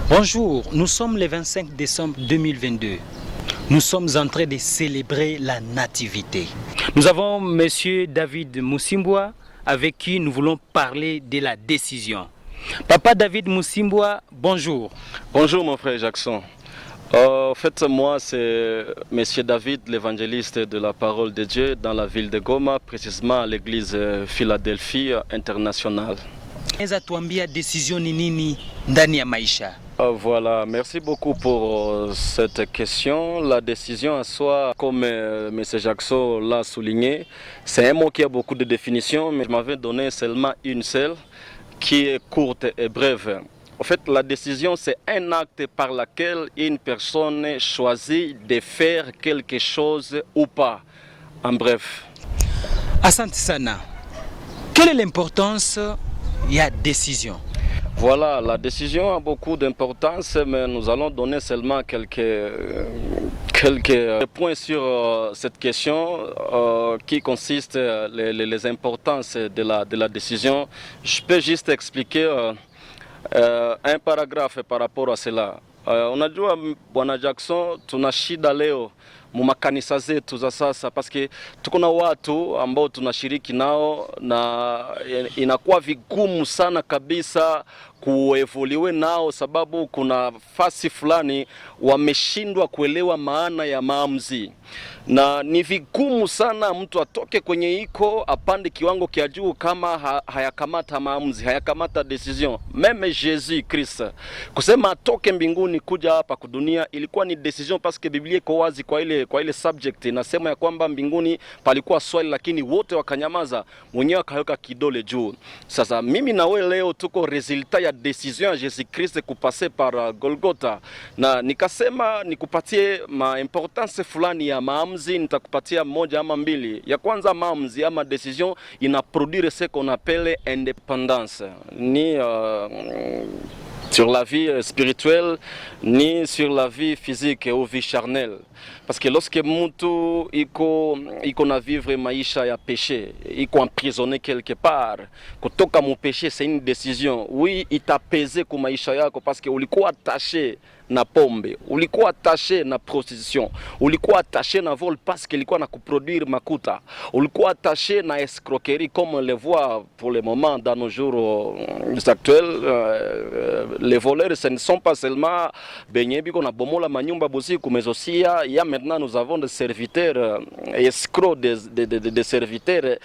Bonjour, nous sommes le 25 décembre 2022. Nous sommes en train de célébrer la nativité. Nous avons Monsieur David Musimboa avec qui nous voulons parler de la décision. Papa David Musimboa, bonjour. Bonjour mon frère Jackson. En fait, moi c'est Monsieur David, l'évangéliste de la parole de Dieu dans la ville de Goma, précisément à l'église Philadelphie internationale. Unaweza tuambia décision ni nini ndani ya maisha? Voilà, merci beaucoup pour cette question. La décision en soi, comme M. Jackson l'a souligné, c'est un mot qui a beaucoup de définitions, mais je m'avais donné seulement une seule, qui est courte et brève. En fait, la décision, c'est un acte par lequel une personne choisit de faire quelque chose ou pas. En bref. Asante sana. Quelle est l'importance de la décision? Voilà, la décision a beaucoup d'importance, mais nous allons donner seulement quelques points sur cette question qui consiste les importances de la décision. Je peux juste expliquer un paragraphe par rapport à cela. Unajua Bwana Jackson, tuna shida leo mumakanisa zetu za sasa paske tuko na watu ambao tunashiriki nao na inakuwa vigumu sana kabisa kuevuliwe nao, sababu kuna fasi fulani wameshindwa kuelewa maana ya maamuzi, na ni vigumu sana mtu atoke kwenye iko apande kiwango kia juu kama hayakamata maamuzi, hayakamata decision. Meme Jésus Christ kusema atoke mbinguni kuja hapa kudunia ilikuwa ni decision, paske Biblia iko wazi kwa ile subject inasema ya kwamba mbinguni palikuwa swali lakini wote wakanyamaza, mwenyewe akaweka kidole juu. Sasa mimi na wewe leo tuko resulta ya décision ya Jésus Christ kupase par Golgotha, na nikasema nikupatie importance fulani ya maamuzi. Nitakupatia moja ama mbili. Ya kwanza, maamuzi ama decision ina produire ce qu'on appelle indépendance, ni sur la vie spirituelle ni sur la vie physique ou vie charnelle. Parce que lorsque mtu iko na vivre maisha ya péché, iko emprisonné quelque part, kutoka mu péché, c'est une décision. Oui, itapeze ku maisha yako parce que ulikuwa attaché na pombe, ulikuwa attaché na prostitution, ulikuwa attaché na vol parce que ilikuwa na kuproduire makuta, ulikuwa attaché na escroquerie comme on le voit pour le moment dans nos jours actuels. Les voleurs, ce ne sont pas seulement benye biko na bomola manyumba busiku, mais aussi il y a maintenant nous avons des serviteurs escrocs, des serviteurs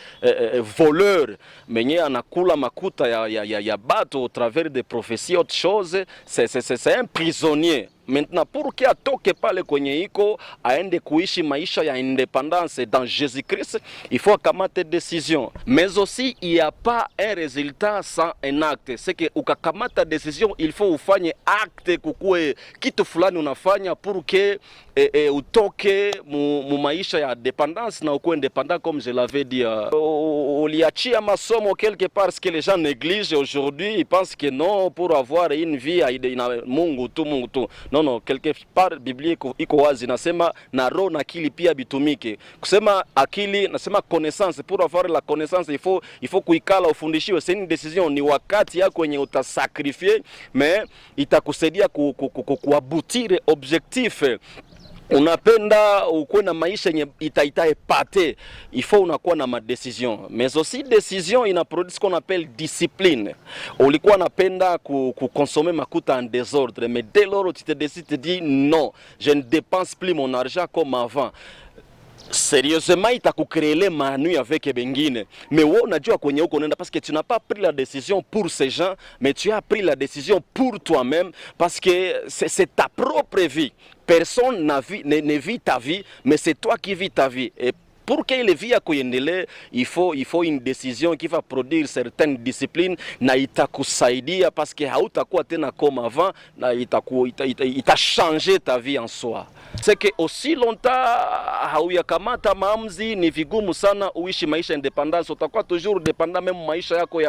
voleurs, menye anakula makuta ya bato au travers des prophéties, autre chose, c'est un prisonnier. Maintenant, pour qu'il atoke pale kwenye iko aende kuishi maisha ya indépendance dans Jésus-Christ, il faut akamate décision. Mais aussi, il n'y a pas un résultat sans un acte. C'est que ukakamata décision, il faut ufanye acte kukue kitu fulani unafanya pour que utoke mu maisha ya dépendance na ukue indépendant, comme je l'avais dit. Uliachia masomo quelque part, ce que les gens négligent aujourd'hui, ils pensent que non, pour avoir une vie Mungu tu. Non, quelque part Biblia iko wazi nasema na roho na akili pia bitumike. Kusema akili nasema connaissance, pour avoir la connaissance il faut kuikala ufundishiwe. C'est une décision, ni wakati yako yenye utasacrifier, mais itakusaidia kuabutir objectif. Unapenda ukuwe na maisha yenye itaepate, il faut unakuwa na ma décision. Mais aussi décision ina produit ce qu'on appelle discipline. Ulikuwa napenda consommer makuta en désordre, mais dès lors tu te décides, tu dis non, je ne dépense plus mon argent comme avant. Sérieusement itakukrele manui avec bengine, mais wewe unajua kwenye uko unaenda parce que tu n'as pas pris la décision pour ces gens, mais tu as pris la décision pour toi-même, parce que c'est ta propre vie. Personne ne vit ta vie, mais c'est toi qui vis ta vie. Et pour que le vie yakuendele, il faut une décision qui va produire certaines disciplines na itakusaidia, parce que hautakuwa tena comme avant, na ita changer ta vie en soi. C'est que aussi longtemps hauyakamata maamuzi, ni vigumu sana uishi maisha independence. Utakuwa toujours dependant, même maisha yako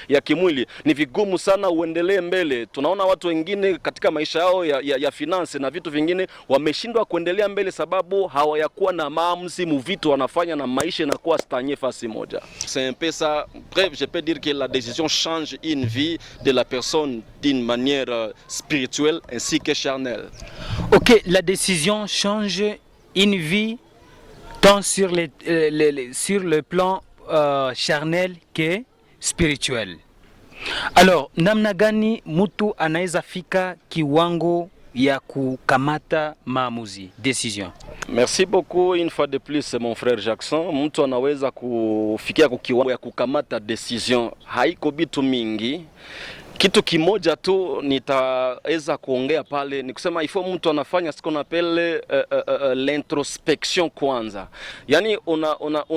ya kimwili ni vigumu sana uendelee mbele. Tunaona watu wengine katika maisha yao ya finance na vitu vingine wameshindwa kuendelea mbele sababu hawayakuwa na maamuzi mu vitu wanafanya na maisha inakuwa stagné fasi moja. C'est un peu ça. Bref, je peux dire que la décision change une vie de la personne d'une manière spirituelle ainsi que charnelle. Ok, la décision change une vie tant sur le plan charnel que spirituel. Alors, namna gani mtu anaweza fika kiwango ya kukamata maamuzi, décision? Merci beaucoup une fois de plus mon frère Jackson. Mtu anaweza kufikia kiwango ya kukamata decision, haiko bitu mingi. Kitu kimoja tu nitaweza kuongea pale ni kusema ifo mtu anafanya ce qu'on appelle l'introspection kwanza. Yani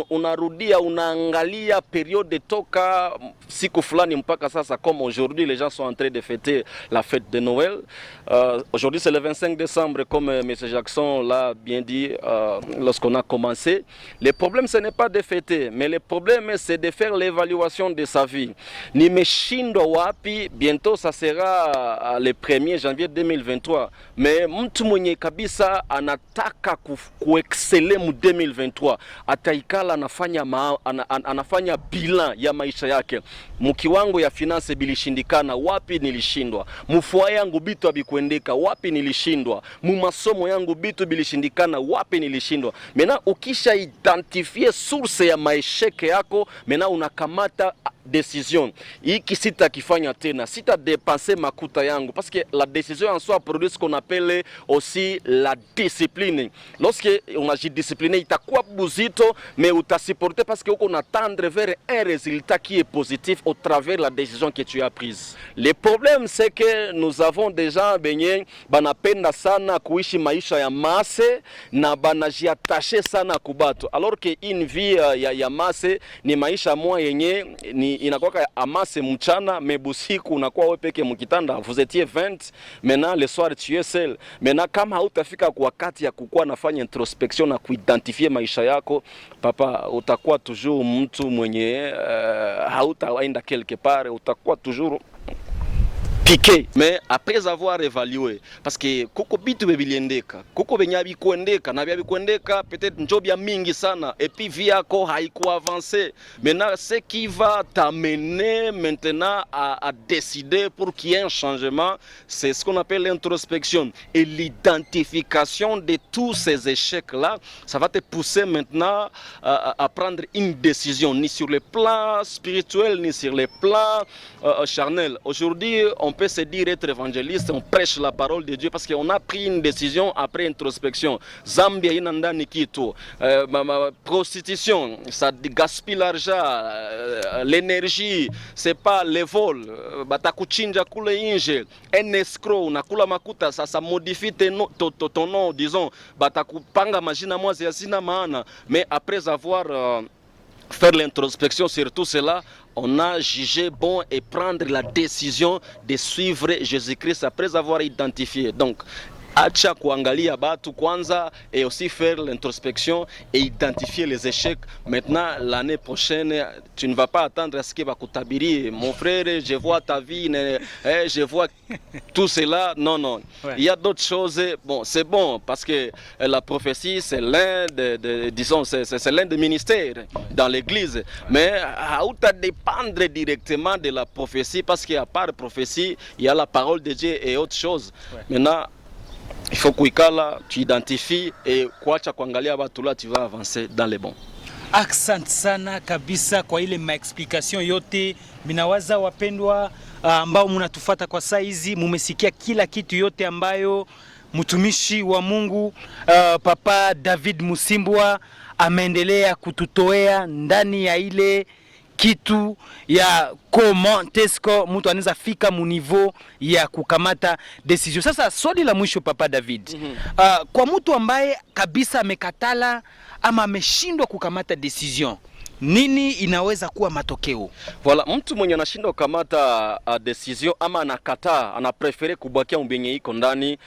unarudia unaangalia periode toka siku fulani mpaka sasa, comme aujourd'hui les gens sont en train de fêter la fête de Noël. Aujourd'hui c'est le 25 décembre comme M. Jackson l'a bien dit lorsqu'on a commencé. Le problème ce n'est pas de fêter, mais le problème c'est de faire l'évaluation de sa vie. Nimeshindwa wapi? Bientôt ça sera le 1er janvier 2023, mais mtu mwenye kabisa anataka kuexcele mu 2023 ataikala anafanya bilan ya maisha yake. Mukiwango ya finance bilishindikana, wapi nilishindwa? Mufua yangu bitu abikuendeka, wapi nilishindwa? Mu masomo yangu bitu bilishindikana, wapi nilishindwa? Mena ukisha identifier source ya maesheke yako, mena unakamata décision. Hiki sitakifanya tena, sita dépenser makuta yangu, parce que la décision en soi produit ce qu'on appelle aussi la discipline. Lorsque on agit discipliné, itakuwa buzito, mais utasupporter parce que on attendre vers un résultat qui est positif au travers de la décision que tu as prise. Le problème c'est que nous avons déjà benye banapenda sana kuishi maisha ya masse na banajiattacher sana kubatu, alors que une vie ya masse ni maisha moya yenye ni inakuwa amase mchana, mais busiku unakuwa wewe peke mkitanda. Vous étiez 20, maintenant le soir tu es seul. Maintenant kama hautafika kwa wakati ya kukua nafanya introspection na kuidentifie maisha yako, papa, utakuwa toujours mtu mwenye hautaenda quelque part, utakuwa toujours piqué. Mais après avoir évalué, parce que kuko bitu bebiliendeka, kuko benyabi kuendeka na biabi kuendeka peut-être njobia mingi sana, et puis vie yako haiko avancer. Maintenant ce qui va t'amener maintenant à décider pour qu'il y ait un changement, c'est ce qu'on appelle l'introspection et l'identification de tous ces échecs là. Ça va te pousser maintenant à prendre une décision, ni sur le plan spirituel ni sur le plan charnel. Aujourd'hui on peut se dire être évangéliste, on prêche la parole de Dieu parce qu'on a pris une décision après introspection. Zambia inanda nikito, prostitution, ça gaspille l'argent, l'énergie, c'est pas les vols, batakuchinja kule inje, un escroc, unakula makuta, ça modifie ton nom, disons, batakupanga majina mwazi yasina maana, mais après avoir faire l'introspection sur tout cela, on a jugé bon et prendre la décision de suivre Jésus-Christ après avoir identifié. Donc, acha kuangalia batu kwanza et aussi faire l'introspection et identifier les échecs. Maintenant, l'année prochaine, tu ne vas pas attendre à ce que bakutabiri. Mon frère, je vois ta vie, je vois tout cela. Non, non. Ouais. Il y a d'autres choses. Bon, c'est bon parce que la prophétie, c'est l'un c'est l'un des ministères dans l'église. Mais à où t'as dépendre directement de la prophétie parce qu'à part la prophétie, il y a la parole de Dieu et autre chose. Ouais. Maintenant, il faut kuikala, tu identifies et kuacha kuangalia watu là, tu vas avancer dans les bons. Asante sana kabisa kwa ile maexplication yote. Minawaza wapendwa ambao mnatufuata kwa saa hizi, mumesikia kila kitu yote ambayo mtumishi wa Mungu Papa David Musimbwa ameendelea kututoea ndani ya ile kitu ya comment est-ce mtu anaweza fika mu niveau ya kukamata decision. Sasa swali la mwisho Papa David, kwa mtu ambaye kabisa amekatala ama ameshindwa kukamata decision, nini inaweza kuwa matokeo? Voilà, mtu mwenye anashindwa kukamata decision ama anakataa, anaprefere kubakia mbenye iko ndani,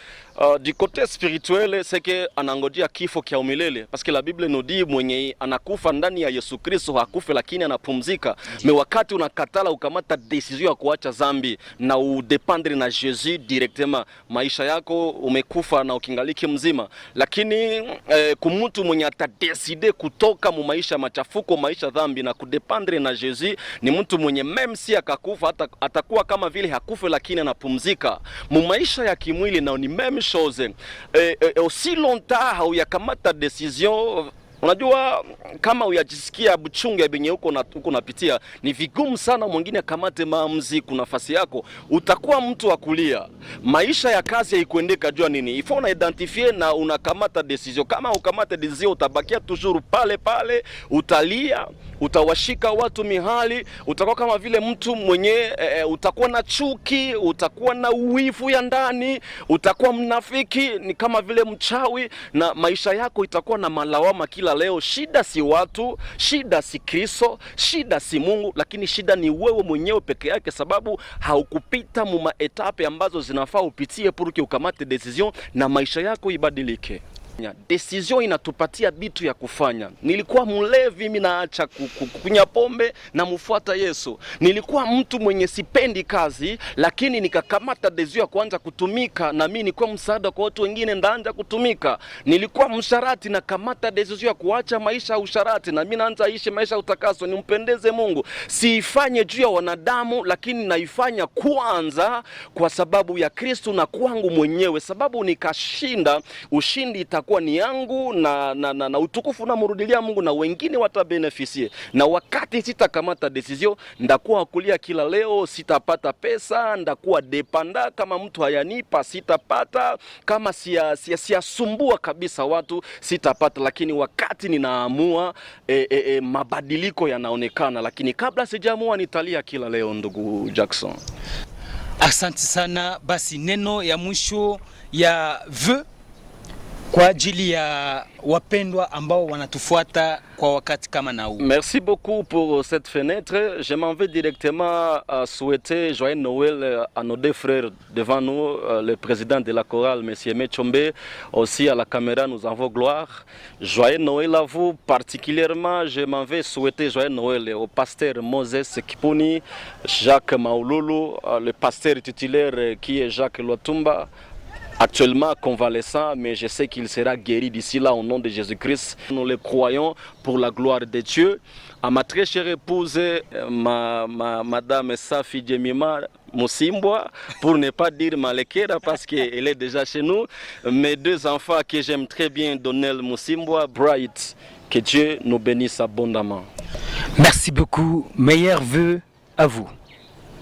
du côté spirituel c'est que anangojea kifo kia umilele, parce que la Bible nous dit mwenye anakufa ndani ya Yesu Kristo hakufe lakini anapumzika. Me wakati unakatala ukamata decision ya kuacha zambi na udependre na Jésus directement, maisha yako umekufa na ukingaliki mzima. Lakini kumutu mwenye atadeside kutoka mu maisha machafuko, maisha dhambi na kudependre na Jésus, ni mtu mwenye meme si akakufa atakuwa kama vile hakufe lakini anapumzika. Mu maisha ya kimwili na ni meme chose. Aussi longtemps hauyakamata decision, unajua kama uyajisikia buchunge benye uko napitia, ni vigumu sana mwingine akamate maamuzi kuna nafasi yako, utakuwa mtu wa kulia. Maisha ya kazi haikuendeka jua nini, ifo na identifier na unakamata decision. Kama ukamata decision utabakia toujours pale pale, utalia, utawashika watu mihali, utakuwa kama vile mtu mwenye utakuwa na chuki, utakuwa na uwivu ya ndani, utakuwa mnafiki, ni kama vile mchawi, na maisha yako itakuwa na malawama kila leo. Shida si watu, shida si Kristo, shida si Mungu, lakini shida ni wewe mwenyewe peke yake, sababu haukupita mu maetape ambazo zinafaa upitie pour que ukamate decision na maisha yako ibadilike. Decision inatupatia bitu ya kufanya. Nilikuwa mlevi, mimi naacha kukunya pombe na mfuata Yesu. Nilikuwa mtu mwenye sipendi kazi, lakini nikakamata decision ya kuanza kutumika, na mimi nilikuwa msaada kwa watu wengine, ndaanza kutumika. Nilikuwa msharati na kamata decision ya kuacha maisha ya usharati, na mimi naanza ishi maisha ya utakaso, nimpendeze Mungu. Siifanye juu ya wanadamu, lakini naifanya kwanza kwa sababu ya Kristo na kwangu mwenyewe, sababu nikashinda, ushindi kuwa ni yangu na utukufu na murudilia Mungu na wengine watabeneficie. Na wakati sitakamata decision, ndakuwa kulia kila leo, sitapata pesa, ndakuwa depanda, kama mtu hayanipa sitapata, kama siasumbua kabisa watu sitapata. Lakini wakati ninaamua mabadiliko yanaonekana, lakini kabla sijaamua nitalia kila leo. Ndugu Jackson, asante sana. Basi neno ya mwisho ya vœu kwa ajili ya wapendwa ambao wanatufuata kwa wakati kama na huu. Merci beaucoup pour cette fenêtre. Je m'en vais directement souhaiter joyeux Noël à nos deux frères devant nous, le président de la chorale, M. Mechombe, aussi à la caméra, nous avons gloire. Joyeux Noël à vous. Particulièrement, je m'en vais souhaiter joyeux Noël au pasteur Moses Kipuni, Jacques Maouloulou, le pasteur titulaire qui est Jacques Lotumba, actuellement convalescent, mais je sais qu'il sera guéri d'ici là au nom de Jésus-Christ. Nous le croyons pour la gloire de Dieu. À ma très chère épouse, Madame Safi Djemima Musimbwa, pour ne pas dire Malekera parce qu'elle est déjà chez nous. Mes deux enfants que j'aime très bien, Donnel Musimbwa, Bright, que Dieu nous bénisse abondamment. Merci beaucoup. Meilleurs vœux à vous.